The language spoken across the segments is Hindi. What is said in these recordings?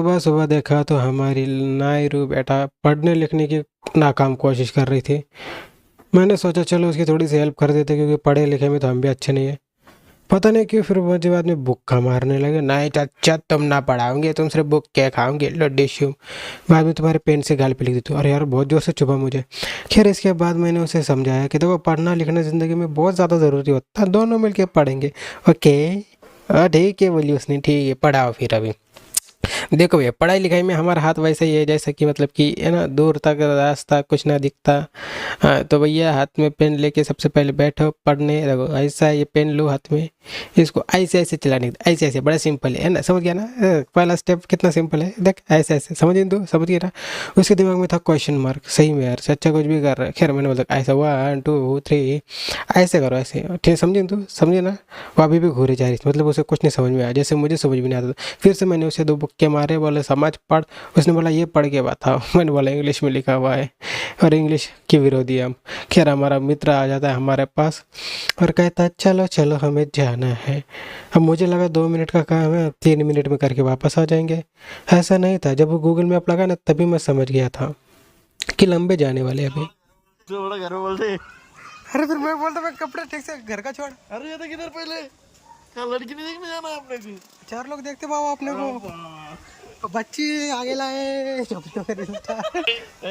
सुबह सुबह देखा तो हमारी नायरू बेटा पढ़ने लिखने की नाकाम कोशिश कर रही थी। मैंने सोचा चलो उसकी थोड़ी सी हेल्प कर देते क्योंकि पढ़े लिखे में तो हम भी अच्छे नहीं है। पता नहीं क्यों फिर मुझे बाद में भूखा मारने लगे। नहीं चाचा तुम ना पढ़ाओगे, तुम सिर्फ बुक क्या खाओगे, लो डिशू। बाद में तुम्हारे पेन से गाल पे लिख दी थी। अरे यार बहुत जोर से चुभा मुझे। खैर इसके बाद मैंने उसे समझाया कि देखो पढ़ना लिखना ज़िंदगी में बहुत ज़्यादा ज़रूरी होता है, दोनों मिलके पढ़ेंगे। ओके ठीक है बोली उसने, ठीक है पढ़ाओ फिर अभी। देखो भैया पढ़ाई लिखाई में हमारा हाथ वैसे ही है जैसा कि मतलब कि है ना, दूर तक रास्ता कुछ ना दिखता। हाँ तो भैया हाथ में पेन लेके सबसे पहले बैठो पढ़ने। देखो ऐसा ये पेन लो हाथ में, इसको ऐसे ऐसे चलाने का, ऐसे ऐसे बड़ा सिंपल है ना, समझ गया ना। पहला स्टेप कितना सिंपल है, देख ऐसे ऐसे समझ तो समझ गया ना। उसके दिमाग में था क्वेश्चन मार्क, सही में यार सच्चा कुछ भी कर रहा है। खैर मैंने बोला ऐसा 1 2 3 ऐसे करो ऐसे, ठीक समझे तू, समझे ना। वो अभी भी घूरे जा रही थी, मतलब उसे कुछ नहीं समझ में आया, जैसे मुझे समझ में नहीं आता था। फिर से मैंने उसे 2 बुक्के मारे, बोले समझ पढ़। उसने बोला ये पढ़ के बताओ। मैंने बोला इंग्लिश में लिखा हुआ है, और इंग्लिश के विरोधी हम। खैर हमारा मित्र आ जाता है हमारे पास और कहता है चलो चलो हमें जाना है। अब मुझे लगा 2 मिनट का काम है, 3 मिनट में करके वापस आ जाएंगे। ऐसा नहीं था, जब वो गूगल मैप लगा ना तभी मैं समझ गया था कि लंबे जाने वाले अभी। तो बड़ा घर में बोलते। अरे फिर मैं बोलता मैं कपड़े ठीक से घर का छोड़। अरे ये तो किधर पहले क्या लड़की नहीं देखने जाना आपने भी? 4 लोग देखते बाबा अपने को, बच्ची आगे लाए।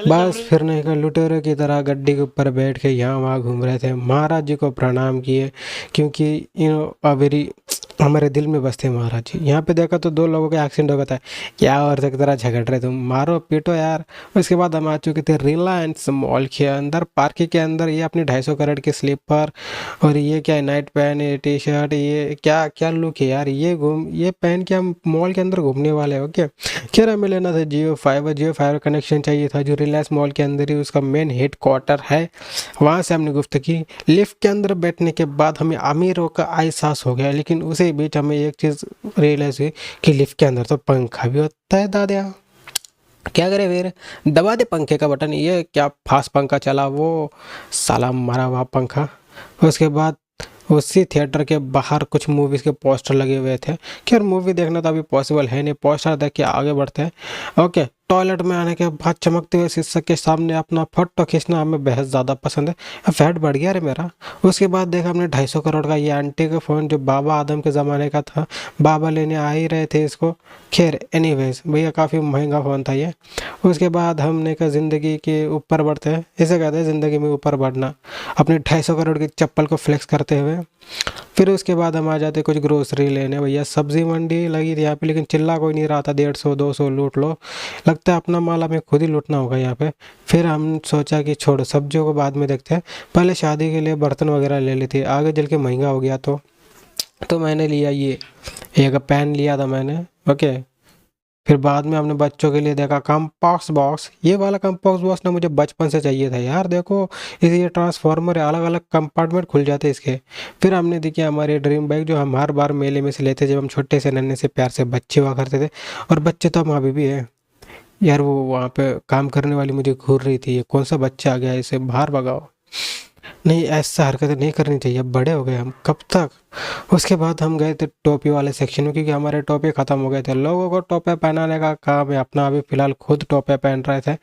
बस फिर नहीं कर, लुटेरे की तरह गड्डी के ऊपर बैठ के यहाँ वहाँ घूम रहे थे। महाराज जी को प्रणाम किए क्योंकि अवेरी हमारे दिल में बसते महाराज जी। यहाँ पे देखा तो 2 लोगों का एक्सीडेंट हो गया था। क्या और तक तरह झगड़ रहे तुम, मारो पीटो यार। उसके बाद हम आ चुके थे रिलायंस मॉल के अंदर, पार्किंग के अंदर। ये अपनी 250 करोड़ के स्लीपर, और ये क्या है नाइट पैन, ये टी शर्ट, ये क्या क्या लुक है यार। ये पहन के हम मॉल के अंदर घूमने वाले हैं। ओके खैर हमें लेना था जियो फाइबर। जियो फाइबर कनेक्शन चाहिए था जो रिलायंस मॉल के अंदर ही उसका मेन हेड क्वार्टर है। वहाँ से हमने गुफ्तगू की। लिफ्ट के अंदर बैठने के बाद हमें अमीरों का एहसास हो गया, लेकिन उसी बीच हमें एक चीज़ रियलाइज हुई कि लिफ्ट के अंदर तो पंखा भी होता है दादा। क्या करे फिर, दबा दे पंखे का बटन। ये क्या फास्ट पंखा चला वो, साला मारा हुआ पंखा। उसके बाद उसी थिएटर के बाहर कुछ मूवीज़ के पोस्टर लगे हुए थे। खैर मूवी देखना तो अभी पॉसिबल है नहीं, पोस्टर देख के आगे बढ़ते हैं। ओके टॉयलेट में आने के बाद चमकते हुए शीशे के सामने अपना फोटो खींचना हमें बेहद ज़्यादा पसंद है। फैट बढ़ गया रे मेरा। उसके बाद देखा हमने 250 करोड़ का ये आंटी का फ़ोन जो बाबा आदम के ज़माने का था, बाबा लेने आ ही रहे थे इसको। खैर एनीवेज भैया काफ़ी महंगा फ़ोन था ये। उसके बाद हमने कहा ज़िंदगी के ऊपर बढ़ते हैं, इसे कहते हैं ज़िंदगी में ऊपर बढ़ना, अपने 250 करोड़ की चप्पल को फ्लेक्स करते हुए। फिर उसके बाद हम आ जाते कुछ ग्रोसरी लेने। भैया सब्जी मंडी लगी थी यहाँ पे, लेकिन चिल्ला कोई नहीं रहा था। 150 200 लूट लो, लगता है अपना माल हमें खुद ही लूटना होगा यहाँ पे। फिर हम सोचा कि छोड़ो सब्जियों को बाद में देखते हैं, पहले शादी के लिए बर्तन वगैरह ले लेते, आगे चल के महंगा हो गया तो मैंने लिया ये एक पेन लिया था मैंने। ओके फिर बाद में हमने बच्चों के लिए देखा कंपास बॉक्स। ये वाला कंपास बॉक्स ना मुझे बचपन से चाहिए था यार। देखो इसे ये ट्रांसफार्मर है, अलग अलग कंपार्टमेंट खुल जाते हैं इसके। फिर हमने देखी हमारी ड्रीम बाइक जो हम हर बार मेले में से लेते जब हम छोटे से नन्हे से प्यार से बच्चे हुआ करते थे। और बच्चे तो हम अभी भी है यार। वो वहाँ पे काम करने वाली मुझे घूर रही थी, ये कौन सा बच्चा आ गया, इसे बाहर भगाओ। नहीं ऐसा हरकतें नहीं करनी चाहिए, अब बड़े हो गए हम कब तक। उसके बाद हम गए थे टोपी वाले सेक्शन में क्योंकि हमारे टोपी ख़त्म हो गए थे। लोगों को टोपे पहनाने का काम है अपना, अभी फ़िलहाल खुद टोपे पहन रहे थे।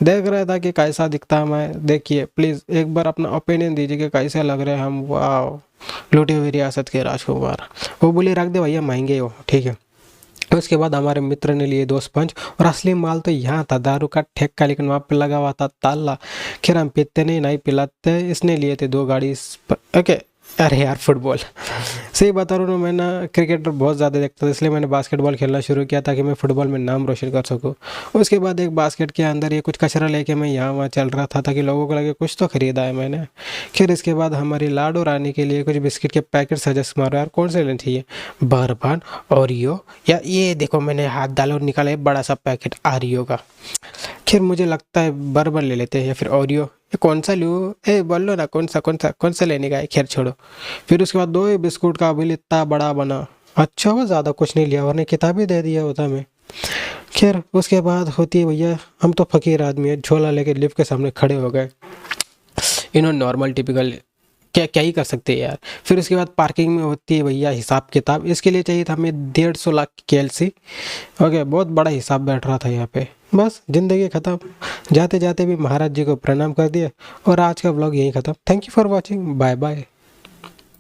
देख रहा था कि कैसा दिखता है मैं। देखिए प्लीज़ एक बार अपना ओपिनियन दीजिए कि कैसे लग रहे हैं हम। वाह लूटी हुई रियासत के राजकुमार। वो बोली रख दे भैया महंगे हो, ठीक है। उसके बाद हमारे मित्र ने लिए 2 स्पंज, और असली माल तो यहाँ था दारू का ठेका, लेकिन वहाँ पे लगा हुआ था ताला। खैर हम पीते नहीं पिलाते, इसने लिए थे 2 गाड़ी। ओके अरे यार फुटबॉल सही बता रहा हूँ, मैं ना क्रिकेट बहुत ज़्यादा देखता था, इसलिए मैंने बास्केटबॉल खेलना शुरू किया ताकि मैं फुटबॉल में नाम रोशन कर सकूँ। उसके बाद एक बास्केट के अंदर ये कुछ कचरा लेके मैं यहाँ वहाँ चल रहा था ताकि लोगों को लगे कुछ तो खरीदा है मैंने। फिर इसके बाद हमारी लाडो रानी के लिए कुछ बिस्किट के पैकेट सजेस्ट मारो यार, कौन से लेने चाहिए, बर्बन, ओरियो, या ये देखो मैंने हाथ डाला और निकाला एक बड़ा सा पैकेट आरियो का। खैर मुझे लगता है बर्बन ले लेते हैं या फिर ओरियो, ये कौन सा लूँ, ए बोलो ना कौन सा लेने का है। खैर छोड़ो। फिर उसके बाद 2 ही बिस्कुट का बिल इतना बड़ा बना। अच्छा हुआ ज़्यादा कुछ नहीं लिया, वरना किताब ही दे दिया होता हमें। खैर उसके बाद होती है भैया, हम तो फकीर आदमी है, झोला लेके लिफ्ट के सामने खड़े हो गए। इन्होंने नॉर्मल टिपिकल क्या क्या ही कर सकते हैं यार। फिर उसके बाद पार्किंग में होती है भैया हिसाब किताब, इसके लिए चाहिए था हमें 150 लाख की KLC। ओके, बहुत बड़ा हिसाब बैठ रहा था यहाँ पे। बस ज़िंदगी ख़त्म, जाते जाते भी महाराज जी को प्रणाम कर दिया और आज का व्लॉग यहीं ख़त्म। Thank you for watching, bye bye.